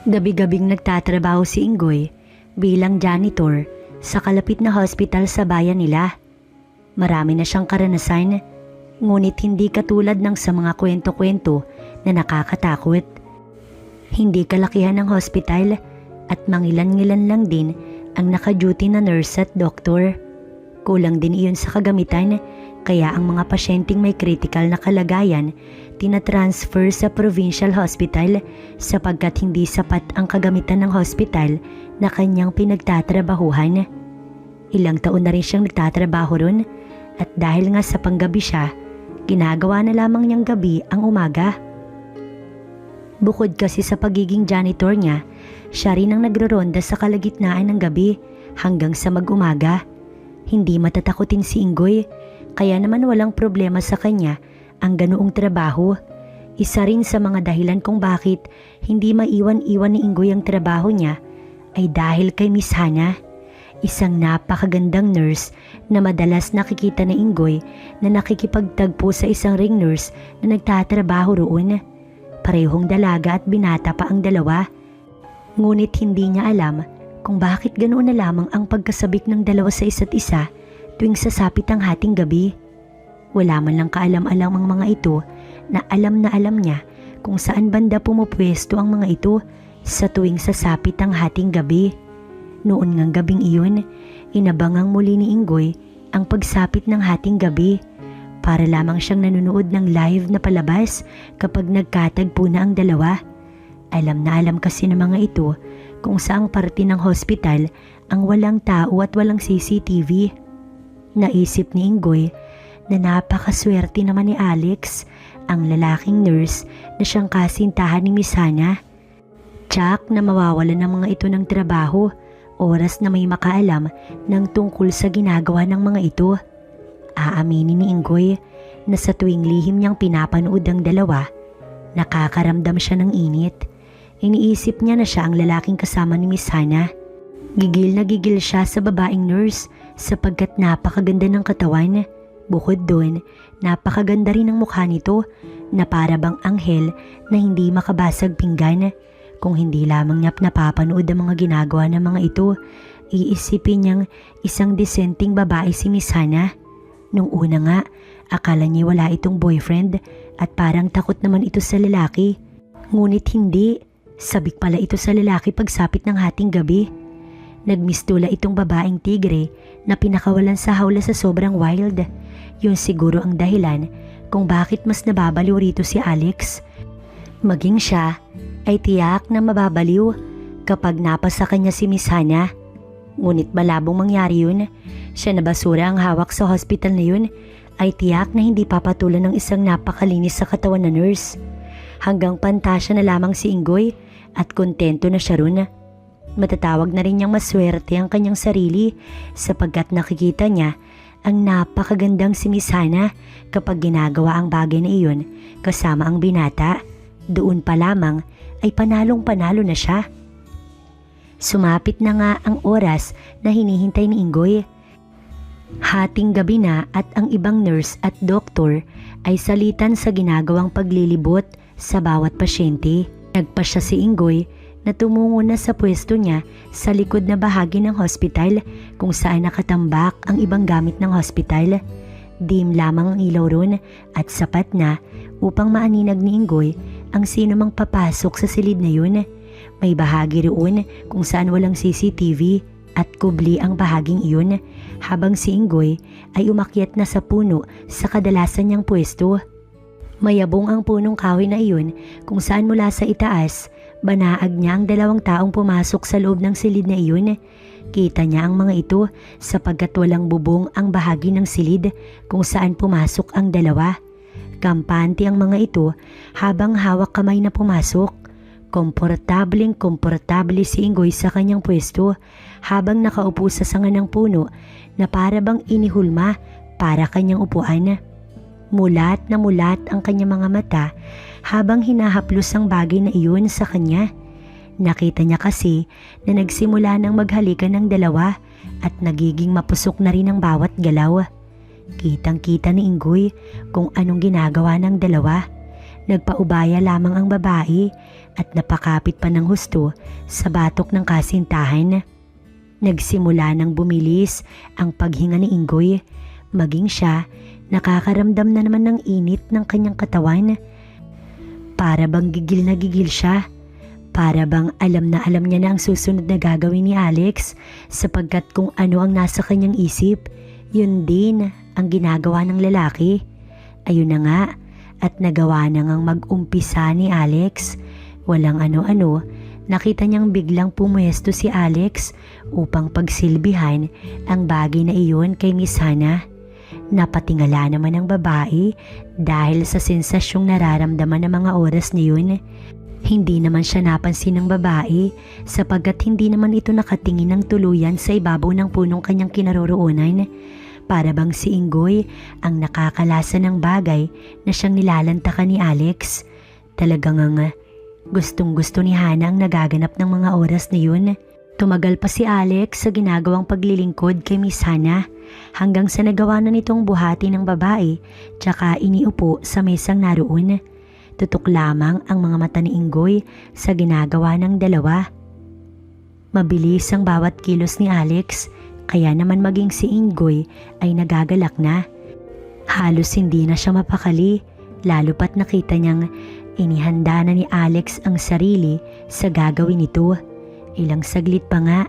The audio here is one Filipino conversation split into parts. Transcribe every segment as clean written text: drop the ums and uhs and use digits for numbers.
Gabi-gabing nagtatrabaho si Inggoy bilang janitor sa kalapit na hospital sa bayan nila. Marami na siyang karanasan, ngunit hindi katulad ng sa mga kwento-kwento na nakakatakot. Hindi kalakihan ng hospital at mangilan-ngilan lang din ang naka-duty na nurse at doktor. Kulang din iyon sa kagamitan, kaya ang mga pasyenteng may critical na kalagayan tinatransfer sa provincial hospital sapagkat hindi sapat ang kagamitan ng hospital na kanyang pinagtatrabahuhan. Ilang taon na rin siyang nagtatrabaho ron at dahil nga sa panggabi siya, ginagawa na lamang niyang gabi ang umaga. Bukod kasi sa pagiging janitor niya, siya rin ang nagroronda sa kalagitnaan ng gabi hanggang sa mag-umaga. Hindi matatakotin si Inggoy, kaya naman walang problema sa kanya ang ganoong trabaho. Isa rin sa mga dahilan kung bakit hindi maiwan-iwan ni Inggoy ang trabaho niya ay dahil kay Miss Hana, isang napakagandang nurse na madalas nakikita ni Inggoy na nakikipagtagpo sa isang ring nurse na nagtatrabaho roon. Parehong dalaga at binata pa ang dalawa, ngunit hindi niya alam kung bakit ganoon na lamang ang pagkasabik ng dalawa sa isa't isa tuwing sasapit ang hating gabi. Wala man lang kaalam-alam ang mga ito na alam niya kung saan banda pumupwesto ang mga ito sa tuwing sasapit ang hating gabi. Noon ngang gabing iyon, inabangang muli ni Inggoy ang pagsapit ng hating gabi para lamang siyang nanonood ng live na palabas kapag nagkatagpo na ang dalawa. Alam na alam kasi ng mga ito kung saang parte ng hospital ang walang tao at walang CCTV. Naisip ni Inggoy na napakaswerte naman ni Alex, ang lalaking nurse na siyang kasintahan ni Miss Hana. Tsak na mawawalan ng mga ito ng trabaho, oras na may makaalam ng tungkol sa ginagawa ng mga ito. Aaminin ni Inggoy na sa tuwing lihim niyang pinapanood ang dalawa, nakakaramdam siya ng init. Iniisip niya na siya ang lalaking kasama ni Miss Hana. Gigil na gigil siya sa babaeng nurse sapagkat napakaganda ng katawan. Bukod doon, napakaganda rin ang mukha nito na para bang anghel na hindi makabasag pinggan. Kung hindi lamang niya napapanood ang mga ginagawa ng mga ito, iisipin niyang isang disenteng babae si Miss Hana. Nung una nga, akala niya wala itong boyfriend at parang takot naman ito sa lalaki. Ngunit hindi. Sabik pala ito sa lalaki pagsapit ng hating gabi. Nagmistula itong babaeng tigre na pinakawalan sa hawla sa sobrang wild. Yun siguro ang dahilan kung bakit mas nababaliw rito si Alex. Maging siya ay tiyak na mababaliw kapag napasa kanya si Miss Hana. Ngunit malabong mangyari yun. Siya na basura ang hawak sa hospital na yun ay tiyak na hindi papatulan ng isang napakalinis sa katawan na nurse. Hanggang pantasya na lamang si Inggoy at kontento na siya ron. Matatawag na rin niyang maswerte ang kanyang sarili sapagkat nakikita niya ang napakagandang si Miss Hana kapag ginagawa ang bagay na iyon kasama ang binata. Doon pa lamang ay panalong-panalo na siya. Sumapit na nga ang oras na hinihintay ni Inggoy. Hating gabi na at ang ibang nurse at doktor ay salitan sa ginagawang paglilibot sa bawat pasyente. Nagpasya si Inggoy na tumungo na sa pwesto niya sa likod na bahagi ng hospital kung saan nakatambak ang ibang gamit ng hospital. Dim lamang ang ilaw ron at sapat na upang maaninag ni Inggoy ang sino mang papasok sa silid na yun. May bahagi roon kung saan walang CCTV at kubli ang bahaging iyon habang si Inggoy ay umakyat na sa puno sa kadalasan niyang pwesto. Mayabong ang punong kahoy na iyon kung saan mula sa itaas, banaag niya ang dalawang taong pumasok sa loob ng silid na iyon. Kita niya ang mga ito sapagkat walang bubong ang bahagi ng silid kung saan pumasok ang dalawa. Kampante ang mga ito habang hawak kamay na pumasok. Komportable si Inggoy sa kanyang pwesto habang nakaupo sa sanga ng puno na para bang inihulma para kanyang upuan. Mulat na mulat ang kanyang mga mata habang hinahaplos ang bagay na iyon sa kanya. Nakita niya kasi na nagsimula ng maghalikan ng dalawa at nagiging mapusok na rin ang bawat galaw. Kitang-kita ni Inggoy kung anong ginagawa ng dalawa. Nagpaubaya lamang ang babae at napakapit pa ng husto sa batok ng kasintahan. Nagsimula nang bumilis ang paghinga ni Inggoy, maging siya nakakaramdam na naman ng init ng kanyang katawan. Para bang gigil na gigil siya. Para bang alam niya na ang susunod na gagawin ni Alex, sapagkat kung ano ang nasa kanyang isip, yun din ang ginagawa ng lalaki. Ayun na nga, at nagawa na ngang mag-umpisa ni Alex. Walang ano-ano, nakita niyang biglang pumuesto si Alex upang pagsilbihan ang bagay na iyon kay Miss Hana. Napatingala naman ang babae dahil sa sensasyong nararamdaman ng mga oras na yun. Hindi naman siya napansin ng babae sapagkat hindi naman ito nakatingin ng tuluyan sa ibabaw ng punong kanyang kinaroroonan. Para bang si Inggoy ang nakakalasa ng bagay na siyang nilalantakan ni Alex. Talagang gustong gusto ni Hana ang nagaganap ng mga oras na yun. Tumagal pa si Alex sa ginagawang paglilingkod kay Miss Hana hanggang sa nagawa na nitong buhati ng babae tsaka iniupo sa mesang naroon. Tutok lamang ang mga mata ni Inggoy sa ginagawa ng dalawa. Mabilis ang bawat kilos ni Alex, kaya naman maging si Inggoy ay nagagalak na. Halos hindi na siya mapakali, lalo pat nakita niyang inihanda na ni Alex ang sarili sa gagawin nito. Ilang saglit pa nga,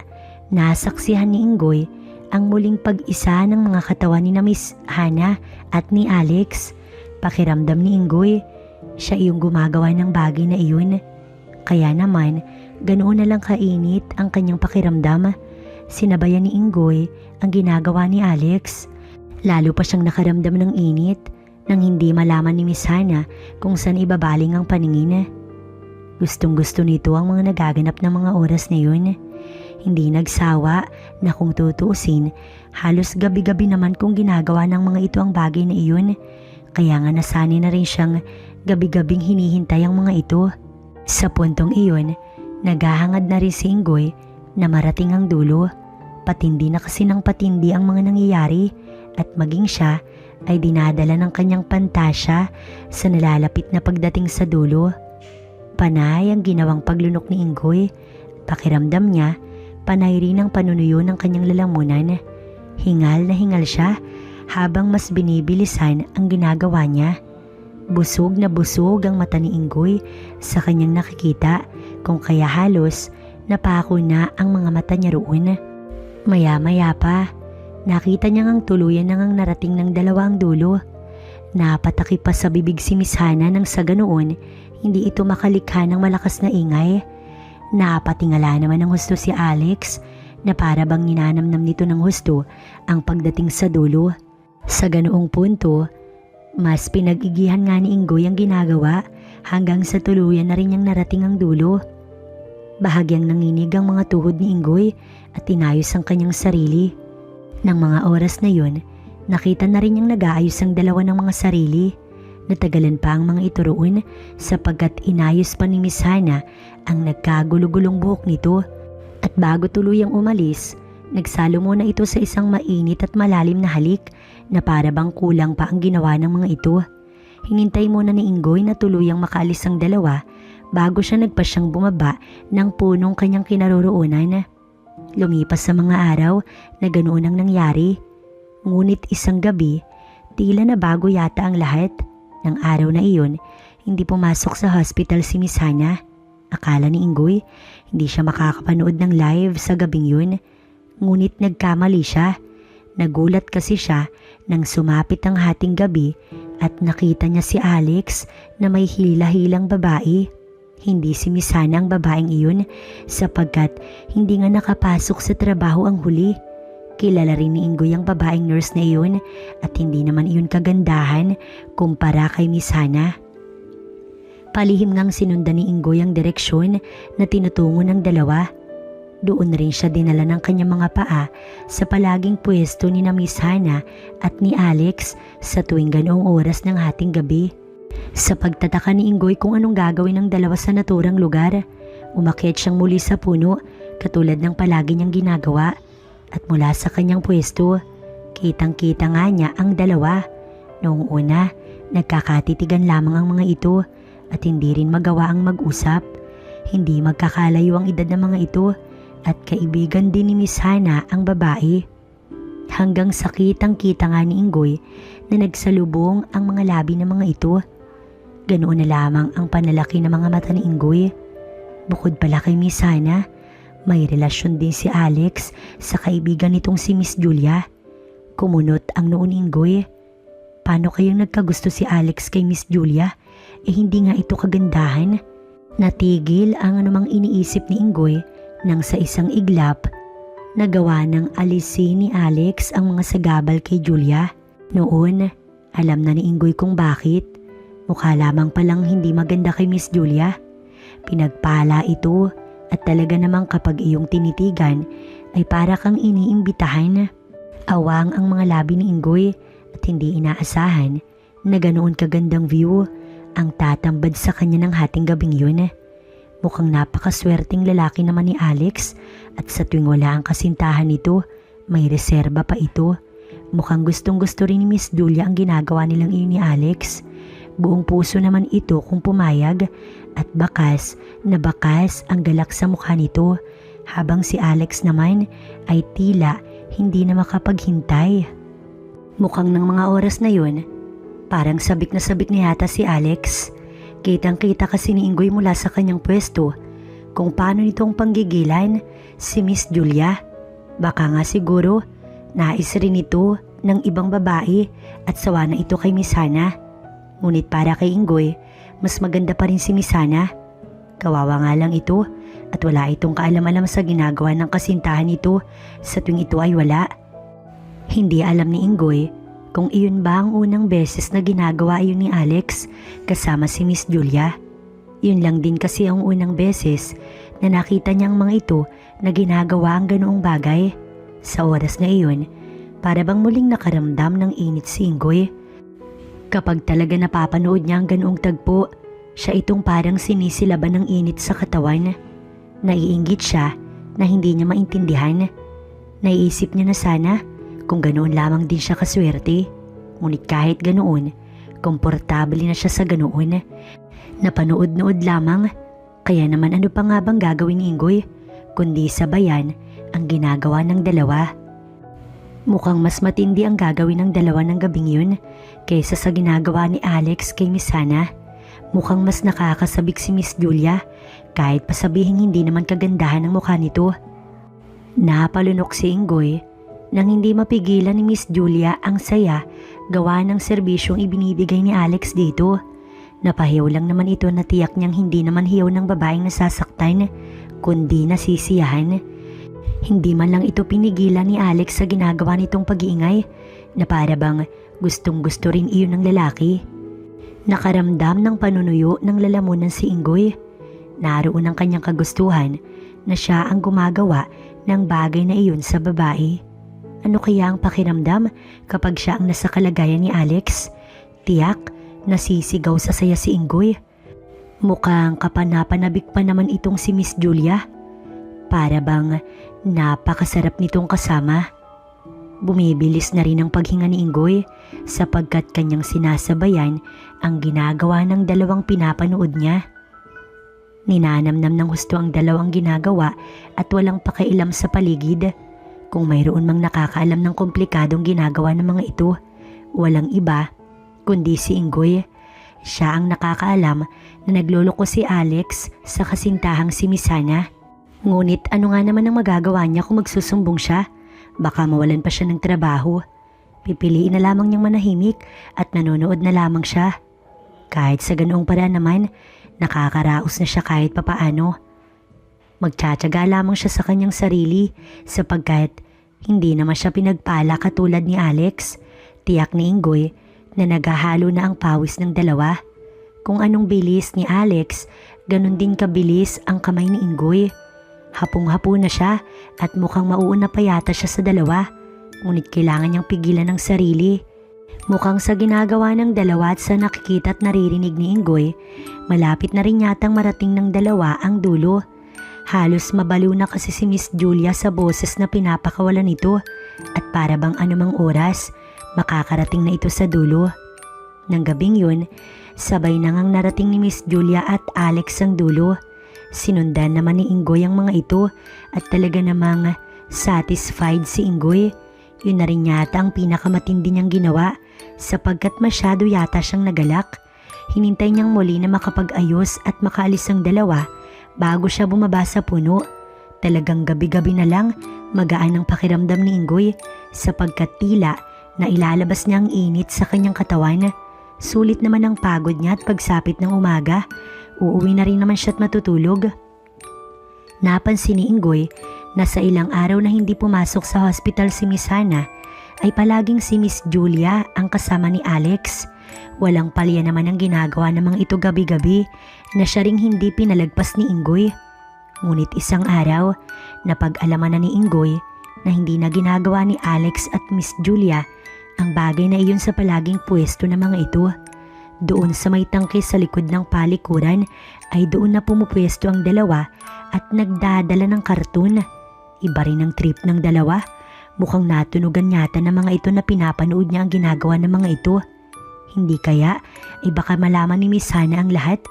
nasaksihan ni Inggoy ang muling pag-isa ng mga katawan ni na Miss Hana at ni Alex. Pakiramdam ni Inggoy, siya iyong gumagawa ng bagay na iyon. Kaya naman, ganoon na lang kainit ang kanyang pakiramdam. Sinabayan ni Inggoy ang ginagawa ni Alex. Lalo pa siyang nakaramdam ng init nang hindi malaman ni Miss Hana kung saan ibabaling ang paningin. Gustong gusto nito ang mga nagaganap ng mga oras na yun. Hindi nagsawa na kung tutuusin, halos gabi-gabi naman kung ginagawa ng mga ito ang bagay na iyon. Kaya nga nasanay na rin siyang gabi-gabing hinihintay ang mga ito. Sa puntong iyon, naghahangad na rin si Inggoy na marating ang dulo. Patindi na kasi ng patindi ang mga nangyayari at maging siya ay dinadala ng kanyang pantasya sa nalalapit na pagdating sa dulo. Panay ang ginawang paglunok ni Inggoy. Pakiramdam niya, panay rin ang panunuyo ng kanyang lalamunan. Hingal na hingal siya habang mas binibilisan ang ginagawa niya. Busog na busog ang mata ni Inggoy sa kanyang nakikita, kung kaya halos napako na ang mga mata niya roon. Maya-maya pa, nakita niya ngang tuluyan na ngang narating ng dalawang dulo. Napatakip pa sa bibig si Miss Hana nang sa ganoon, hindi ito makalikha ng malakas na ingay. Napatingala naman ng husto si Alex na para bang ninanamnam nito ng husto ang pagdating sa dulo. Sa ganoong punto, mas pinag-igihan nga ni Inggoy ang ginagawa hanggang sa tuluyan na rin niyang narating ang dulo. Bahagyang nanginig ang mga tuhod ni Inggoy at inayos ang kanyang sarili. Nang mga oras na yun, nakita na rin niyang nag-aayos ang dalawa ng mga sarili. Natagalan pa ang mga ito roon sapagkat inayos pa ni Miss Hana ang nagkagulo-gulong buhok nito. At bago tuluyang umalis, nagsalo muna ito sa isang mainit at malalim na halik na para bang kulang pa ang ginawa ng mga ito. Hinintay muna ni Inggoy na tuluyang makaalis ang dalawa bago siya nagpasyang bumaba ng punong kanyang kinaroroonan. Lumipas sa mga araw na ganoon ang nangyari. Ngunit isang gabi, tila na bago yata ang lahat. Ng araw na iyon, hindi pumasok sa hospital si Miss Hana. Akala ni Inggoy, hindi siya makakapanood ng live sa gabing yun. Ngunit nagkamali siya. Nagulat kasi siya nang sumapit ang hating gabi at nakita niya si Alex na may hila-hilang babae. Hindi si Miss Hana ang babaeng iyon sapagkat hindi nga nakapasok sa trabaho ang huli. Kilala rin ni Inggoy ang babaeng nurse na iyon at hindi naman iyon kagandahan kumpara kay Miss Hana. Palihim ngang sinundan ni Inggoy ang direksyon na tinutungo ng dalawa. Doon rin siya dinala ng kanyang mga paa sa palaging pwesto ni na Miss Hana at ni Alex sa tuwing ganoong oras ng hating gabi. Sa pagtataka ni Inggoy kung anong gagawin ng dalawa sa naturang lugar, umakyat siyang muli sa puno katulad ng palagi niyang ginagawa. At mula sa kanyang pwesto, kitang-kita nga niya ang dalawa. Noong una, nagkakatitigan lamang ang mga ito at hindi rin magawa ang mag-usap. Hindi magkakalayo ang edad ng mga ito at kaibigan din ni Miss Hana ang babae. Hanggang sa kitang-kita nga ni Ingoy na nagsalubong ang mga labi ng mga ito. Ganoon na lamang ang panlalaki ng mga mata ni Ingoy. Bukod pala kay Miss Hana, may relasyon din si Alex sa kaibigan nitong si Miss Julia. Kumunot ang noo ni Ingoy. Paano kayang nagkagusto si Alex kay Miss Julia? Hindi nga ito kagandahan. Natigil ang anumang iniisip ni Ingoy nang sa isang iglap, nagawa ng alisin ni Alex ang mga sagabal kay Julia. Noon, alam na ni Ingoy kung bakit. Mukha lamang palang hindi maganda kay Miss Julia. Pinagpala ito at talaga namang kapag iyong tinitigan ay para kang iniimbitahan. Awang ang mga labi ni Ingoy at hindi inaasahan na ganoon kagandang view ang tatambad sa kanya ng hating gabing yun. Mukhang napakaswerteng lalaki naman ni Alex at sa tuwing wala ang kasintahan nito, may reserba pa ito. Mukhang gustong-gusto rin ni Miss Julia ang ginagawa nilang iyon ni Alex. Buong puso naman ito kung pumayag at bakas na bakas ang galak sa mukha nito habang si Alex naman ay tila hindi na makapaghintay. Mukhang ng mga oras na yun, parang sabik na yata si Alex. Kitang-kita kasi ni Ingoy mula sa kanyang pwesto kung paano nitong panggigilan si Miss Julia. Baka nga siguro nais rin ito ng ibang babae at sawa na ito kay Miss Hana. Ngunit para kay Ingoy, mas maganda pa rin si Miss Hana. Kawawa nga lang ito at wala itong kaalam-alam sa ginagawa ng kasintahan nito sa tuwing ito ay wala. Hindi alam ni Ingoy kung iyon ba ang unang beses na ginagawa iyon ni Alex kasama si Miss Julia. Yun lang din kasi ang unang beses na nakita niyang mga ito na ginagawa ang ganoong bagay. Sa oras na iyon, para bang muling nakaramdam ng init si Ingoy. Kapag talaga napapanood niya ang ganoong tagpo, siya itong parang sinisilaban ng init sa katawan. Naiinggit siya na hindi niya maintindihan. Naiisip niya na sana kung ganoon lamang din siya kaswerte. Ngunit kahit ganoon, komportable na siya sa ganoon. Napanood-nood lamang, kaya naman ano pa nga bang gagawin ni Ingoy kundi sabayan ang ginagawa ng dalawa. Mukhang mas matindi ang gagawin ng dalawa ng gabing yun kaysa sa ginagawa ni Alex kay Miss Hana. Mukhang mas nakakasabik si Miss Julia kahit pasabihin hindi naman kagandahan ang mukha nito. Napalunok si Ingoy nang hindi mapigilan ni Miss Julia ang saya gawa ng serbisyong ibinibigay ni Alex dito. Napahiyaw lang naman ito na tiyak niyang hindi naman hiyaw ng babaeng nasasaktan, kundi nasisiyahan. Hindi man lang ito pinigilan ni Alex sa ginagawa nitong pag-iingay na para bang gustong-gusto rin iyon ng lalaki. Nakaramdam ng panunuyo ng lalamunan si Ingoy. Naroon ang kanyang kagustuhan na siya ang gumagawa ng bagay na iyon sa babae. Ano kaya ang pakiramdam kapag siya ang nasa kalagayan ni Alex? Tiyak, nasisigaw sa saya si Ingoy. Mukhang kapanapanabik pa naman itong si Miss Julia. Para bang napakasarap nitong kasama. Bumibilis na rin ang paghinga ni Ingoy sapagkat kanyang sinasabayan ang ginagawa ng dalawang pinapanood niya. Ninanamnam ng husto ang dalawang ginagawa at walang pakialam sa paligid. Kung mayroon mang nakakaalam ng komplikadong ginagawa ng mga ito, walang iba kundi si Ingoy. Siya ang nakakaalam na nagloloko si Alex sa kasintahang si Miss Hana. Ngunit ano nga naman ang magagawa niya kung magsusumbong siya? Baka mawalan pa siya ng trabaho. Pipiliin na lamang niyang manahimik at nanonood na lamang siya. Kahit sa ganoong paraan naman, nakakaraos na siya kahit papaano. Magtsatsaga lamang siya sa kanyang sarili sapagkat hindi naman siya pinagpala katulad ni Alex. Tiyak ni Ingoy na naghahalo na ang pawis ng dalawa. Kung anong bilis ni Alex, ganun din kabilis ang kamay ni Ingoy. Hapong-hapo na siya at mukhang mauuna pa yata siya sa dalawa. Ngunit kailangan niyang pigilan ang sarili. Mukhang sa ginagawa ng dalawa at sa nakikita at naririnig ni Ingoy, malapit na rin yatang marating ng dalawa ang dulo. Halos mabaliw na kasi si Miss Julia sa boses na pinapakawalan nito at para bang anumang oras, makakarating na ito sa dulo. Nang gabing yun, sabay na ngang narating ni Miss Julia at Alex ang dulo. Sinundan naman ni Inggoy ang mga ito at talaga namang satisfied si Inggoy. Yun na rin yata ang pinakamatindi niyang ginawa sapagkat masyado yata siyang nagalak. Hinintay niyang muli na makapag-ayos at makaalis ang dalawa bago siya bumaba sa puno. Talagang gabi-gabi na lang magaan ang pakiramdam ni Inggoy sapagkat tila na ilalabas niya ang init sa kanyang katawan. Sulit naman ang pagod niya at pagsapit ng umaga. Uuwi na rin naman siya at matutulog. Napansin ni Inggoy na sa ilang araw na hindi pumasok sa hospital si Miss Hana ay palaging si Miss Julia ang kasama ni Alex. Walang palya naman ang ginagawa ng mga ito gabi-gabi na siya ring hindi pinalagpas ni Inggoy. Ngunit isang araw, napag-alaman na ni Inggoy na hindi na ginagawa ni Alex at Miss Julia ang bagay na iyon sa palaging pwesto ng mga ito. Doon sa may tangke sa likod ng palikuran ay doon na pumupwesto ang dalawa at nagdadala ng karton. Iba rin ang trip ng dalawa. Mukhang natunugan yata ng mga ito na pinapanood niya ang ginagawa ng mga ito. Hindi kaya ay baka malaman ni Miss Hana ang lahat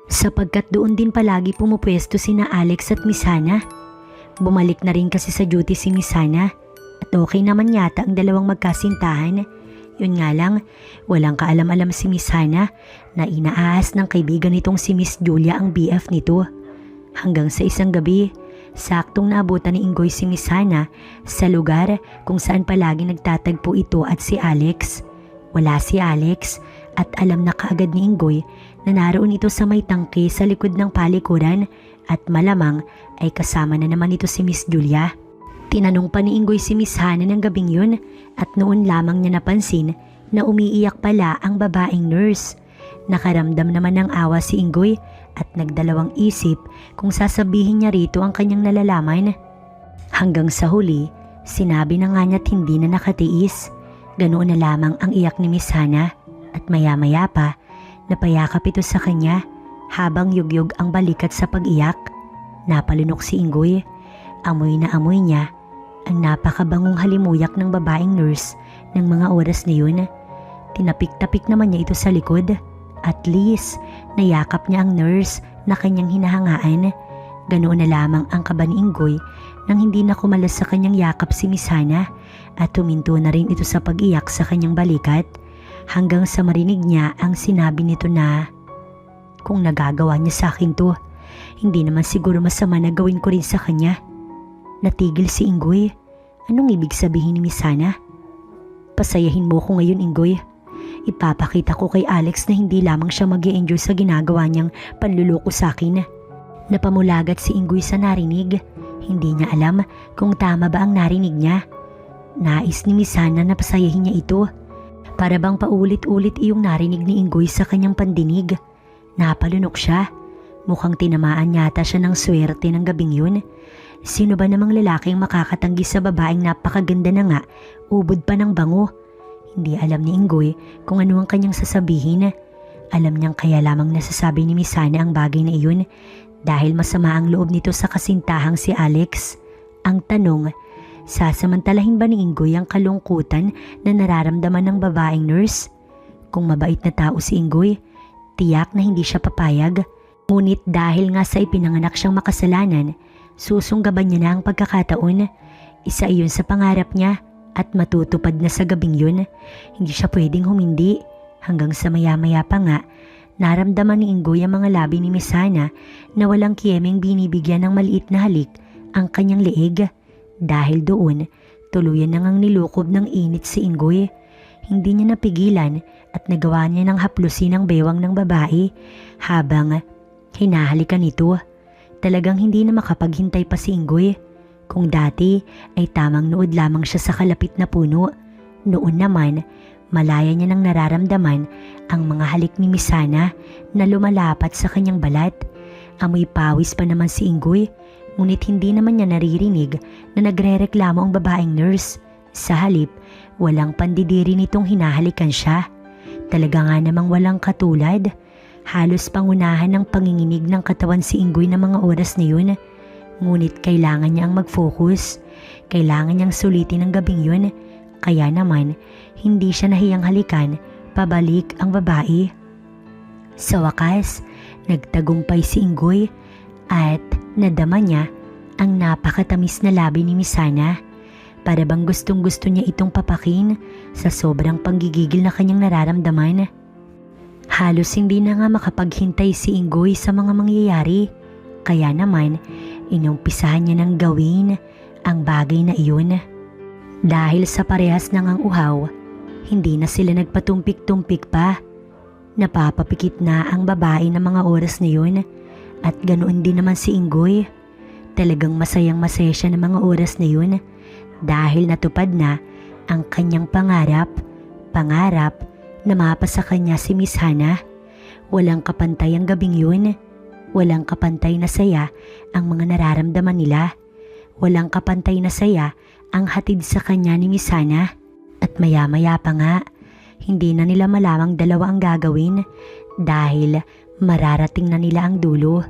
sapagkat doon din palagi pumupwesto sina Alex at Miss Hana. Bumalik na rin kasi sa duty si Miss Hana at okay naman yata ang dalawang magkasintahan. Yun nga lang, walang kaalam-alam si Miss Hana na inaahas ng kaibigan nitong si Miss Julia ang BF nito. Hanggang sa isang gabi, saktong naabutan ni Inggoy si Miss Hana sa lugar kung saan palagi nagtatagpo ito at si Alex. Wala si Alex at alam na kaagad ni Inggoy na naroon ito sa may tangke sa likod ng palikuran at malamang ay kasama na naman ito si Miss Julia. Tinanong pa ni Inggoy si Miss Hana ng gabing yun at noon lamang niya napansin na umiiyak pala ang babaeng nurse. Nakaramdam naman ng awa si Inggoy at nagdalawang isip kung sasabihin niya rito ang kanyang nalalaman. Hanggang sa huli, sinabi na nga niya't hindi na nakatiis. Ganoon na lamang ang iyak ni Miss Hana at maya-maya pa napayakap ito sa kanya habang yugyug ang balikat sa pag-iyak. Napalunok si Inggoy. Amoy na amoy niya ang napakabangong halimuyak ng babaeng nurse ng mga oras na yun. Tinapik-tapik naman niya ito sa likod. At least, nayakap niya ang nurse na kanyang hinahangaan. Ganoon na lamang ang kaba ni Inggoy nang hindi na kumalas sa kanyang yakap si Miss Hana at tuminto na rin ito sa pag-iyak sa kanyang balikat hanggang sa marinig niya ang sinabi nito na, "Kung nagagawa niya sa akin to, hindi naman siguro masama na gawin ko rin sa kanya." Natigil si Inggoy. Anong ibig sabihin ni Miss Hana? "Pasayahin mo ko ngayon, Inggoy. Ipapakita ko kay Alex na hindi lamang siya mag-i-enjoy sa ginagawa niyang panluloko sa akin." Napamulagat si Inggoy sa narinig. Hindi niya alam kung tama ba ang narinig niya. Nais ni Miss Hana na pasayahin niya ito. Para bang paulit-ulit iyong narinig ni Inggoy sa kanyang pandinig. Napalunok siya. Mukhang tinamaan yata siya ng swerte ng gabing yun. Sino ba namang lalaking makakatanggi sa babaeng napakaganda na nga, ubod pa ng bango? Hindi alam ni Inggoy kung ano ang kanyang sasabihin. Alam niyang kaya lamang nasasabi ni Miss Hana ang bagay na iyon dahil masama ang loob nito sa kasintahang si Alex. Ang tanong, sasamantalahin ba ni Inggoy ang kalungkutan na nararamdaman ng babaeng nurse? Kung mabait na tao si Inggoy, tiyak na hindi siya papayag. Ngunit dahil nga sa ipinanganak siyang makasalanan, susunggaban niya na ang pagkakataon. Isa iyon sa pangarap niya at matutupad na sa gabing yun. Hindi siya pwedeng humindi. Hanggang sa maya-maya pa nga, naramdaman ni Inggoy ang mga labi ni Miss Hana na walang kiyemeng binibigyan ng maliit na halik ang kanyang leeg. Dahil doon, tuluyan nang nilukob ng init si Inggoy. Hindi niya napigilan at nagawa niya ng haplusin ang bewang ng babae habang hinahalikan nito. Talagang hindi na makapaghintay pa si Inggoy. Kung dati ay tamang nood lamang siya sa kalapit na puno, noon naman malaya niya nang nararamdaman ang mga halik ni Miss Hana na lumalapat sa kanyang balat. Amoy pawis pa naman si Inggoy, ngunit hindi naman niya naririnig na nagrereklamo ang babaeng nurse. Sa halip, walang pandidiri nitong hinahalikan siya. Talaga nga namang walang katulad. Halos pangunahan ng panginginig ng katawan si Inggoy ng mga oras na yun. Ngunit kailangan niyang mag-focus. Kailangan niyang sulitin ang gabing yun. Kaya naman, hindi siya nahiyang halikan pabalik ang babae. Sa wakas, nagtagumpay si Inggoy at nadama niya ang napakatamis na labi ni Miss Hana. Para bang gustong gusto niya itong papakin sa sobrang panggigigil na kanyang nararamdaman. Halos hindi na nga makapaghintay si Ingoy sa mga mangyayari. Kaya naman, inumpisahan niya ng gawin ang bagay na iyon. Dahil sa parehas ng ang uhaw, hindi na sila nagpatumpik-tumpik pa. Napapapikit na ang babae ng mga oras na yun at ganoon din naman si Ingoy. Talagang masayang-masaya siya ng mga oras na yun dahil natupad na ang kanyang pangarap na mapasa kanya si Miss Hana. Walang kapantay ang gabing yun. Walang kapantay na saya ang mga nararamdaman nila. Walang kapantay na saya ang hatid sa kanya ni Miss Hana. At maya-maya pa nga, hindi na nila malamang dalawa ang gagawin dahil mararating na nila ang dulo.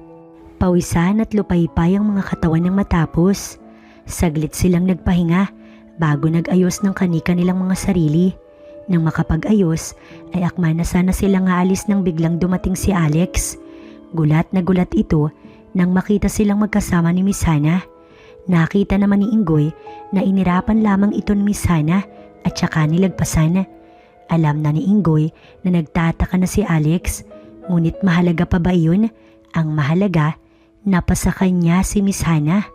Pawisan at lupaypay ang mga katawan ng matapos. Saglit silang nagpahinga bago nag-ayos ng kanika nilang mga sarili. Nang makapag-ayos ay akma na sana silang aalis nang biglang dumating si Alex. Gulat na gulat ito nang makita silang magkasama ni Miss Hana. Nakita naman ni Ingoy na inirapan lamang ito ni Miss Hana at saka nilagpasan. Alam na ni Ingoy na nagtataka na si Alex, ngunit mahalaga pa ba yun? Ang mahalaga, napasa kanya si Miss Hana.